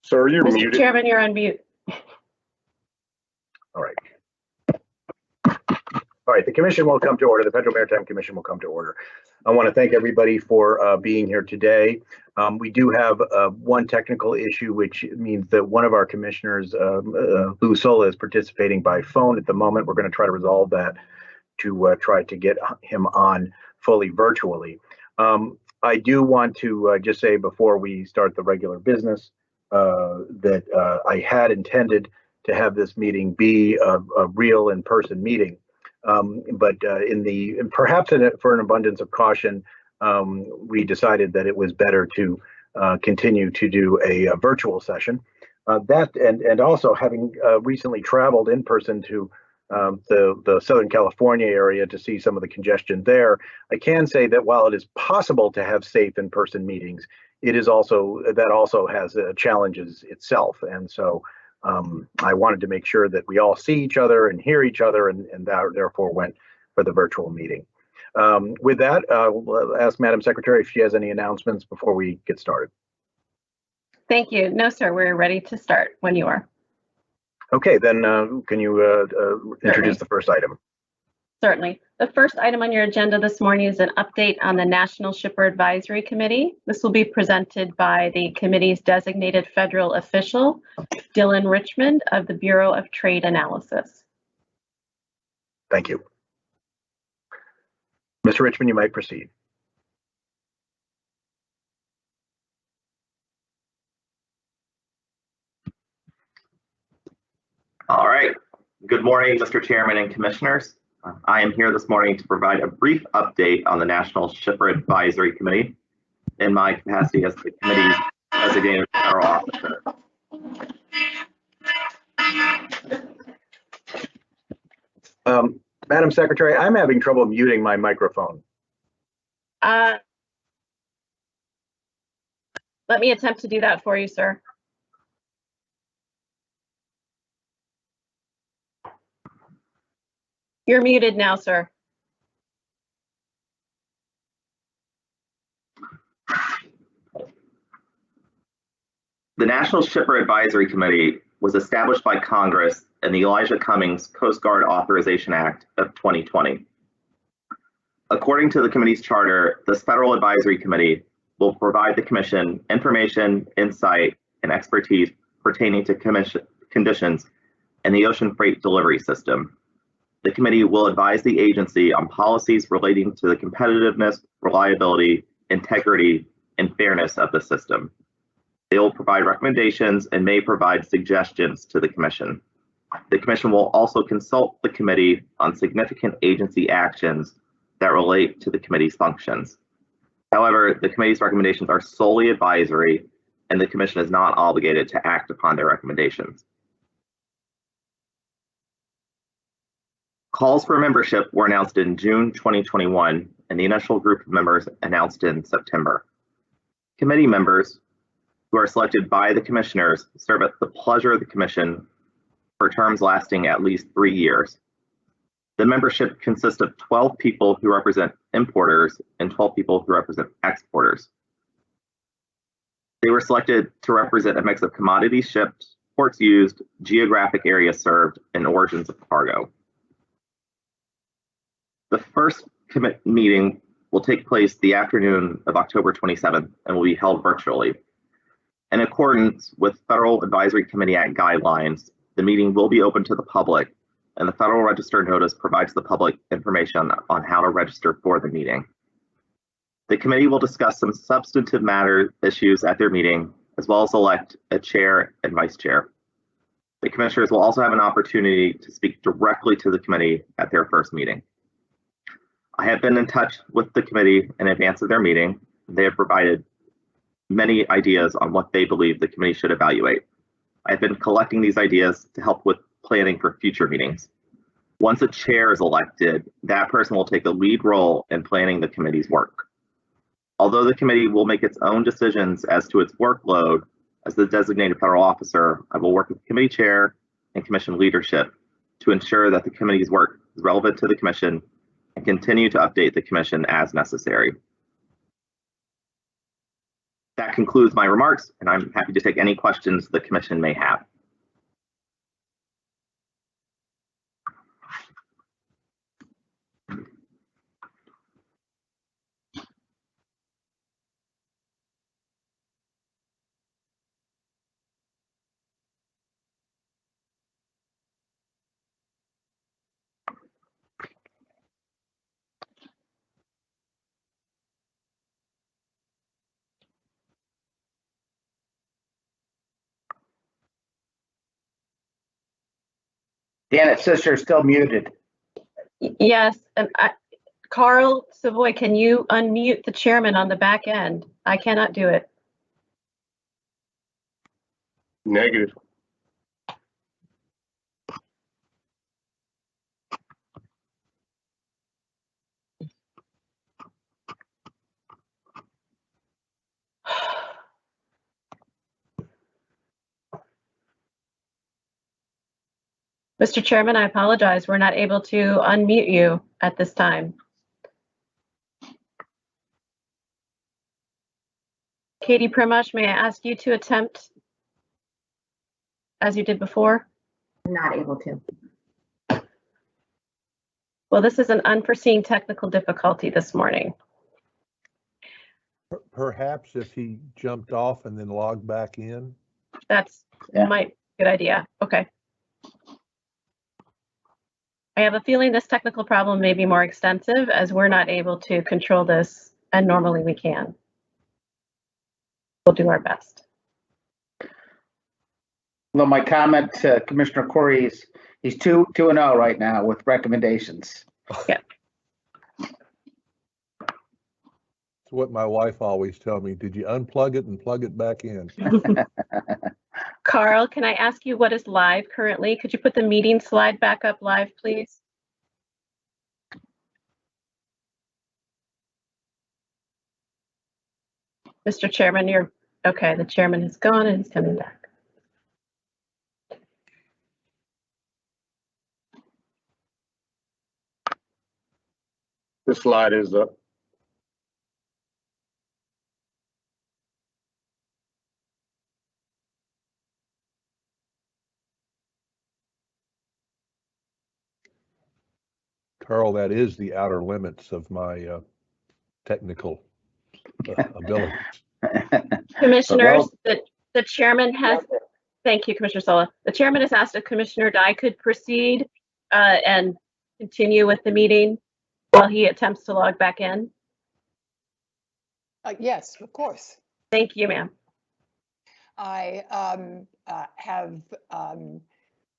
Sir, you're Mr. muted. Chairman, you're on mute. All right. All right, the commission will come to order. The Federal Maritime Commission will come to order. I want to thank everybody for being here today. We do have one technical issue, which means that one of our commissioners, Lou Sola, is participating by phone at the moment. We're going to try to resolve that to try to get him on fully virtually. I do want to just say before we start the regular business that I had intended to have this meeting be a real in-person meeting. But perhaps for an abundance of caution, we decided that it was better to continue to do a virtual session. And also having recently traveled in person to the Southern California area to see some of the congestion there, I can say that while it is possible to have safe in-person meetings, it also has challenges itself. And so I wanted to make sure that we all see each other and hear each other, and therefore went for the virtual meeting. With that, we'll ask Madam Secretary if she has any announcements before we get started. Thank you. No, sir, we're ready to start when you are. Okay, then can you introduce the first item? Certainly. The first item on your agenda this morning is an update on the National Shipper Advisory Committee. This will be presented by the committee's designated federal official, Dylan Richmond of the Bureau of Trade Analysis. Thank you. Mr. Richmond, you might proceed. All right. Good morning, Mr. Chairman and Commissioners. I am here this morning to provide a brief update on the National Shipper Advisory Committee in my capacity as the committee's designated federal officer. Madam Secretary, I'm having trouble muting my microphone. Let me attempt to do that for you, sir. You're muted now, sir. The National Shipper Advisory Committee was established by Congress in the Elijah Cummings Coast Guard Authorization Act of 2020. According to the committee's charter, this Federal Advisory Committee will provide the Commission information, insight, and expertise pertaining to conditions in the ocean freight delivery system. The committee will advise the agency on policies relating to the competitiveness, reliability, integrity, and fairness of the system. They will provide recommendations and may provide suggestions to the Commission. The Commission will also consult the committee on significant agency actions that relate to the committee's functions. However, the committee's recommendations are solely advisory, and the Commission is not obligated to act upon their recommendations. Calls for membership were announced in June 2021, and the initial group of members announced in September. Committee members, who are selected by the commissioners, serve at the pleasure of the Commission for terms lasting at least 3 years. The membership consists of 12 people who represent importers and 12 people who represent exporters. They were selected to represent a mix of commodities shipped, ports used, geographic areas served, and origins of cargo. The first meeting will take place the afternoon of October 27th and will be held virtually. In accordance with Federal Advisory Committee Act guidelines, the meeting will be open to the public, and the Federal Register notice provides the public information on how to register for the meeting. The committee will discuss some substantive matter issues at their meeting, as well as elect a chair and vice chair. The commissioners will also have an opportunity to speak directly to the committee at their first meeting. I have been in touch with the committee in advance of their meeting. They have provided many ideas on what they believe the committee should evaluate. I've been collecting these ideas to help with planning for future meetings. Once a chair is elected, that person will take a lead role in planning the committee's work. Although the committee will make its own decisions as to its workload, as the designated federal officer, I will work with the committee chair and commission leadership to ensure that the committee's work is relevant to the commission and continue to update the commission as necessary. That concludes my remarks, and I'm happy to take any questions the commission may have. Dan, it says you're still muted. Yes, and Carl Savoy, can you unmute the chairman on the back end? I cannot do it. Negative. Mr. Chairman, I apologize. We're not able to unmute you at this time. Katie Primash, may I ask you to attempt as you did before? I'm not able to. Well, this is an unforeseen technical difficulty this morning. Perhaps if he jumped off and then logged back in. That's my good idea. Okay. I have a feeling this technical problem may be more extensive as we're not able to control this, and normally we can. We'll do our best. Well, my comment to Commissioner Corey is he's 2-0 right now with recommendations. Yeah. It's what my wife always tells me. Did you unplug it and plug it back in? Carl, can I ask you what is live currently? Could you put the meeting slide back up live, please? Mr. Chairman, you're okay. The chairman is gone and he's coming back. The slide is up. Carl, that is the outer limits of my technical abilities. Commissioners, the chairman has, thank you, Commissioner Sola. The chairman has asked if Commissioner Dye could proceed and continue with the meeting while he attempts to log back in. Yes, of course. Thank you, ma'am. I have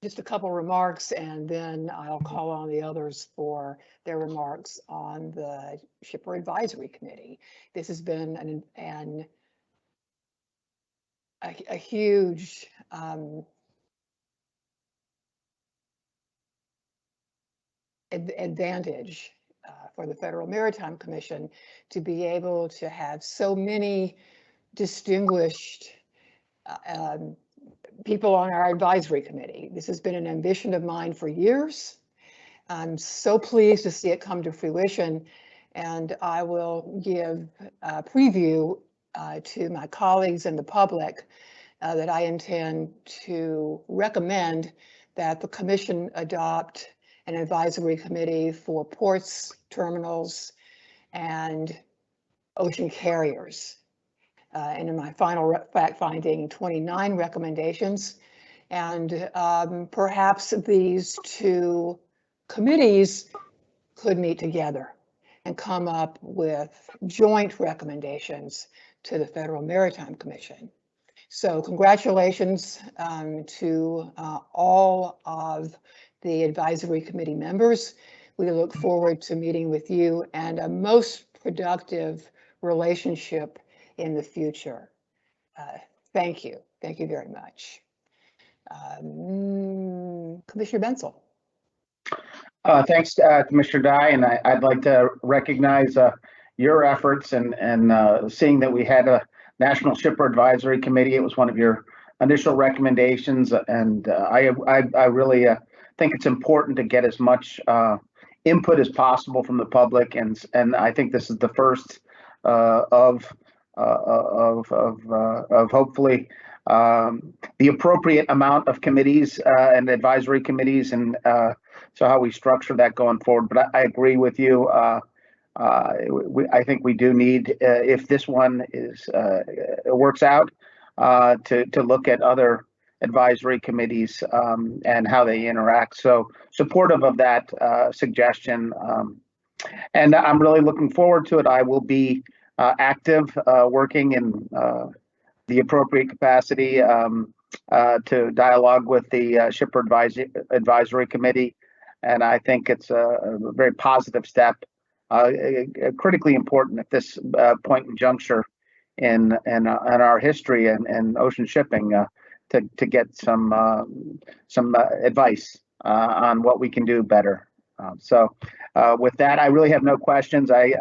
just a couple remarks, and then I'll call on the others for their remarks on the Shipper Advisory Committee. This has been a huge advantage for the Federal Maritime Commission to be able to have so many distinguished people on our advisory committee. This has been an ambition of mine for years. I'm so pleased to see it come to fruition, and I will give a preview to my colleagues and the public that I intend to recommend that the commission adopt an advisory committee for ports, terminals, and ocean carriers. And in my final fact finding, 29 recommendations. And perhaps these two committees could meet together and come up with joint recommendations to the Federal Maritime Commission. So congratulations to all of the advisory committee members. We look forward to meeting with you and a most productive relationship in the future. Thank you. Thank you very much. Commissioner Bensel. Thanks, Commissioner Dye, and I'd like to recognize your efforts and seeing that we had a National Shipper Advisory Committee. It was one of your initial recommendations, and I really think it's important to get as much input as possible from the public, and I think this is the first of of hopefully the appropriate amount of committees and advisory committees, and so how we structure that going forward. But I agree with you. I think we do need, if this one works out, to look at other advisory committees and how they interact. So supportive of that suggestion. And I'm really looking forward to it. I will be active, working in the appropriate capacity to dialogue with the Shipper Advisory Committee. And I think it's a very positive step, critically important at this point in juncture in our history and ocean shipping to get some advice on what we can do better. So with that, I really have no questions. I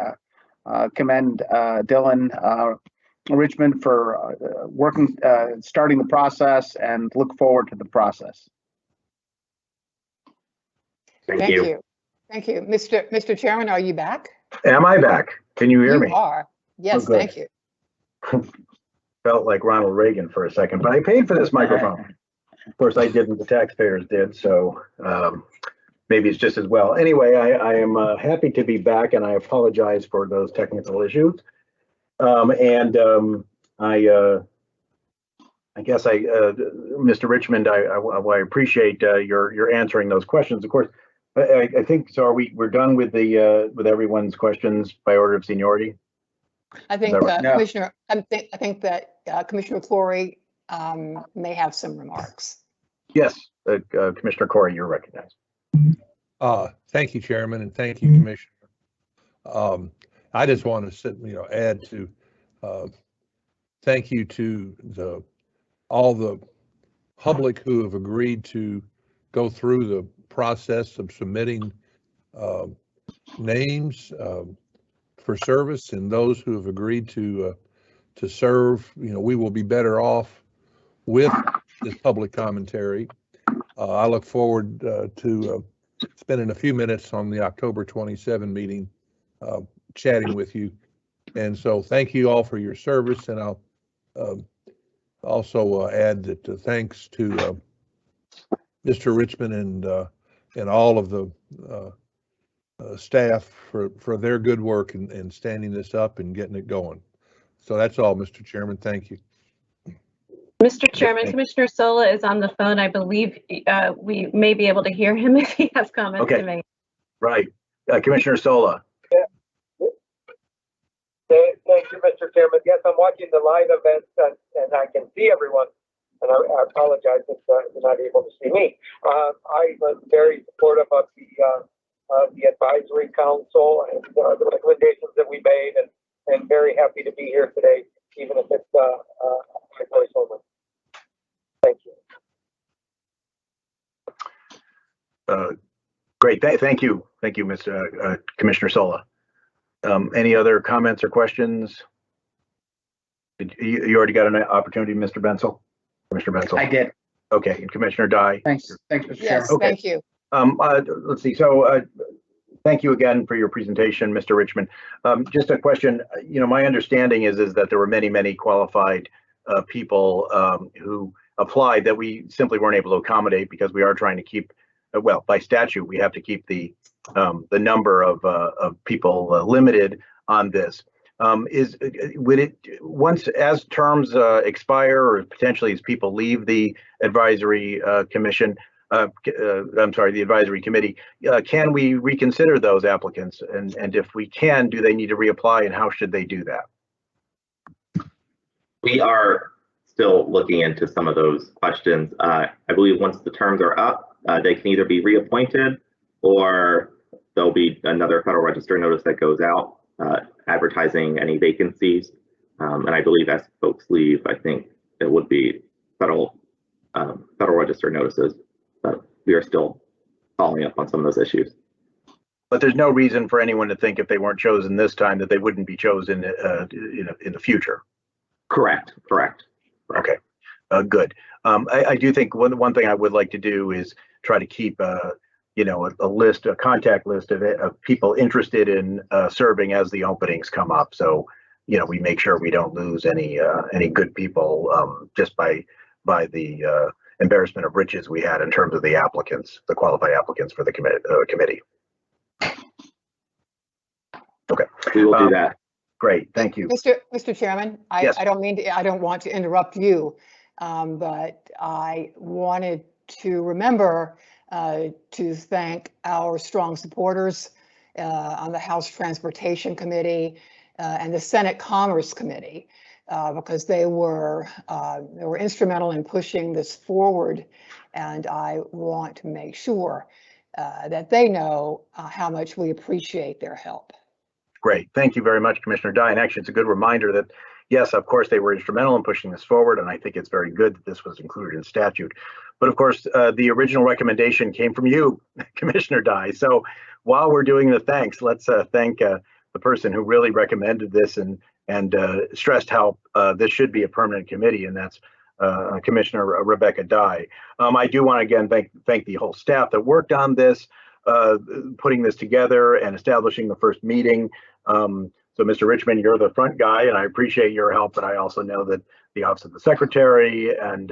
commend Dylan Richmond for working, starting the process, and look forward to the process. Thank you. Thank you. Mr. Chairman, are you back? Am I back? Can you hear me? You are. Yes, Oh, good. thank you. Felt like Ronald Reagan for a second, but I paid for this microphone. Of course, I didn't. The taxpayers did. So maybe it's just as well. Anyway, I am happy to be back, and I apologize for those technical issues. I guess Mr. Richmond, I appreciate your answering those questions. Of course, I think so. We're done with with everyone's questions by order of seniority. I think that right? No. Commissioner, I think that Commissioner Corey may have some remarks. Yes, Commissioner Corey, you're recognized. Thank you, Chairman, and thank you, Commissioner. I just want to add to thank you to all the public who have agreed to go through the process of submitting names for service, and those who have agreed to serve. We will be better off with this public commentary. I look forward to spending a few minutes on the October 27 meeting chatting with you. And so thank you all for your service. And I'll also add that thanks to Mr. Richmond and all of the staff for their good work in standing this up and getting it going. So that's all, Mr. Chairman. Thank you. Mr. Chairman, Commissioner Sola is on the phone. I believe we may be able to hear him if he has comments to make. Right. Commissioner Sola. Thank you, Mr. Chairman. Yes, I'm watching the live event and I can see everyone. And I apologize if you're not able to see me. I was very supportive of the advisory council and the recommendations that we made, and very happy to be here today, even if it's my voice over. Thank you. Great. Thank you. Thank you, Mr. Commissioner Sola. Any other comments or questions? You already got an opportunity, Mr. Bensel? Commissioner Bensel? I did. Okay. And Commissioner Dye? Thanks, Mr. Chairman. Yes, Okay. thank you. Let's see. So thank you again for your presentation, Mr. Richmond. Just a question. My understanding is that there were many qualified people who applied that we simply weren't able to accommodate because we are trying to keep, well, by statute, we have to keep the number of people limited on this. Would it, once as terms expire or potentially as people leave the advisory commission, I'm sorry, the advisory committee, can we reconsider those applicants? And if we can, do they need to reapply, and how should they do that? We are still looking into some of those questions. I believe once the terms are up, they can either be reappointed or there'll be another Federal Register notice that goes out advertising any vacancies. And I believe as folks leave, I think it would be Federal Register notices. But we are still following up on some of those issues. But there's no reason for anyone to think if they weren't chosen this time that they wouldn't be chosen in the future. Correct. Okay, good. I do think one thing I would like to do is try to keep a contact list of people interested in serving as the openings come up. So we make sure we don't lose any good people just by the embarrassment of riches we had in terms of the applicants, the qualified applicants for the committee. Okay. We will do that. Great, thank you. Mr. Chairman, Yes. I don't want to interrupt you, but I wanted to remember to thank our strong supporters on the House Transportation Committee and the Senate Commerce Committee, because they were instrumental in pushing this forward, and I want to make sure that they know how much we appreciate their help. Great. Thank you very much, Commissioner Dye. And actually, it's a good reminder that, yes, of course, they were instrumental in pushing this forward. And I think it's very good that this was included in statute. But of course, the original recommendation came from you, Commissioner Dye. So while we're doing the thanks, let's thank the person who really recommended this and stressed how this should be a permanent committee, and that's Commissioner Rebecca Dye. I do want to again thank the whole staff that worked on this, putting this together and establishing the first meeting. So Mr. Richmond, you're the front guy, and I appreciate your help, but I also know that the Office of the Secretary and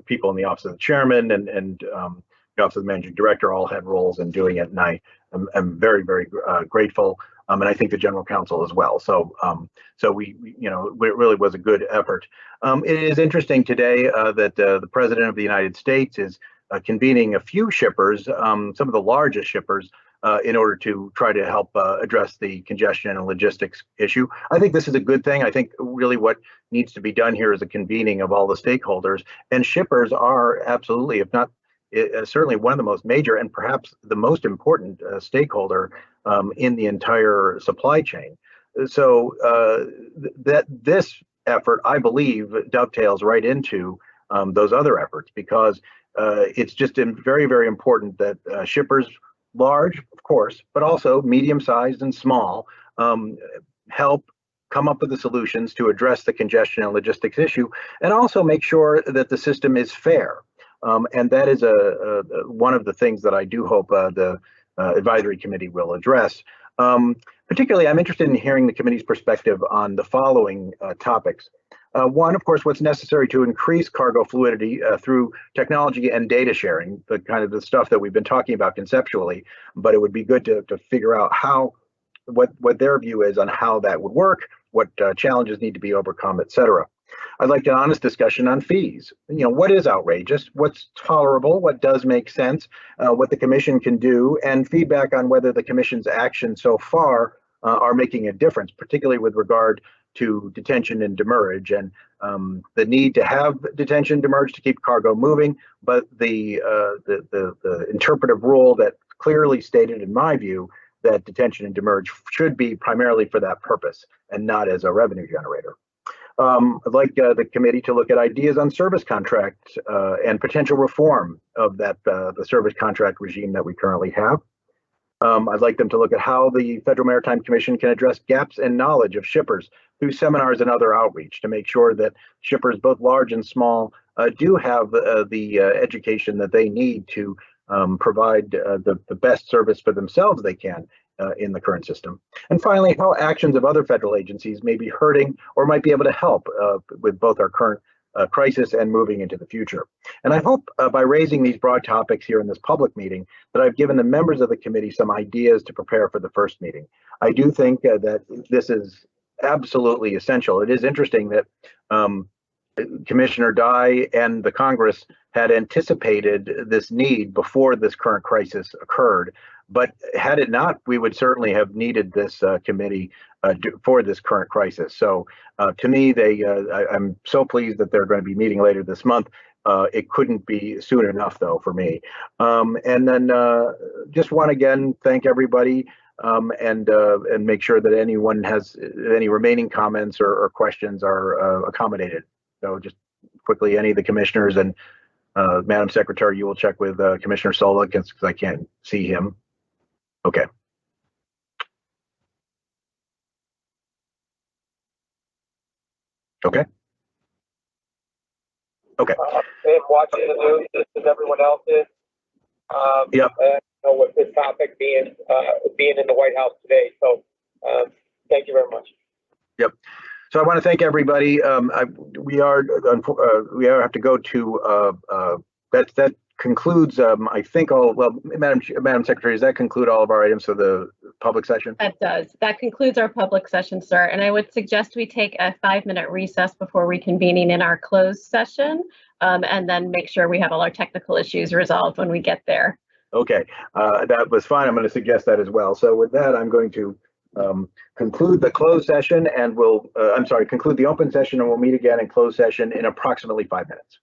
people in the Office of the Chairman and the Office of the Managing Director all had roles in doing it, and I am very, very grateful, and I think the General Counsel as well. So we it really was a good effort. It is interesting today that the President of the United States is convening a few shippers, some of the largest shippers, in order to try to help address the congestion and logistics issue. I think this is a good thing. I think really what needs to be done here is a convening of all the stakeholders, and shippers are absolutely, if not certainly one of the most major and perhaps the most important stakeholder in the entire supply chain. So that this effort, I believe, dovetails right into those other efforts, because it's just very, very important that shippers, large, of course, but also medium-sized and small, help come up with the solutions to address the congestion and logistics issue, and also make sure that the system is fair. And that is one of the things that I do hope the advisory committee will address. Particularly, I'm interested in hearing the committee's perspective on the following topics. One, of course, what's necessary to increase cargo fluidity through technology and data sharing, the kind of the stuff that we've been talking about conceptually, but it would be good to figure out what their view is on how that would work, what challenges need to be overcome, et cetera. I'd like an honest discussion on fees. What is outrageous, what's tolerable, what does make sense, what the commission can do, and feedback on whether the commission's actions so far are making a difference, particularly with regard to detention and demurrage, and the need to have detention demurrage to keep cargo moving, but the interpretive rule that clearly stated, in my view, that detention and demurrage should be primarily for that purpose and not as a revenue generator. I'd like the committee to look at ideas on service contracts and potential reform of that the service contract regime that we currently have. I'd like them to look at how the Federal Maritime Commission can address gaps in knowledge of shippers through seminars and other outreach to make sure that shippers, both large and small, do have the education that they need to provide the best service for themselves they can in the current system. And finally, how actions of other federal agencies may be hurting or might be able to help with both our current crisis and moving into the future. And I hope by raising these broad topics here in this public meeting that I've given the members of the committee some ideas to prepare for the first meeting. I do think that this is absolutely essential. It is interesting that Commissioner Dye and the Congress had anticipated this need before this current crisis occurred. But had it not, we would certainly have needed this committee for this current crisis. So to me, I'm so pleased that they're going to be meeting later this month. It couldn't be soon enough, though, for me. And then just want to again thank everybody and make sure that anyone has any remaining comments or questions are accommodated. So just quickly, any of the commissioners and Madam Secretary, you will check with Commissioner Sola because I can't see him. Okay. Okay. Okay. And watching the news just as everyone else is. Yep. And with this topic being in the White House today. So thank you very much. So I want to thank everybody. We have to go to that concludes. I think Madam Secretary, does that conclude all of our items for the public session? That does. That concludes our public session, sir. And I would suggest we take a 5-minute recess before reconvening in our closed session, and then make sure we have all our technical issues resolved when we get there. Okay, that was fine. I'm going to suggest that as well. So with that, I'm going to conclude the closed session, and conclude the open session, and we'll meet again in closed session in approximately 5 minutes.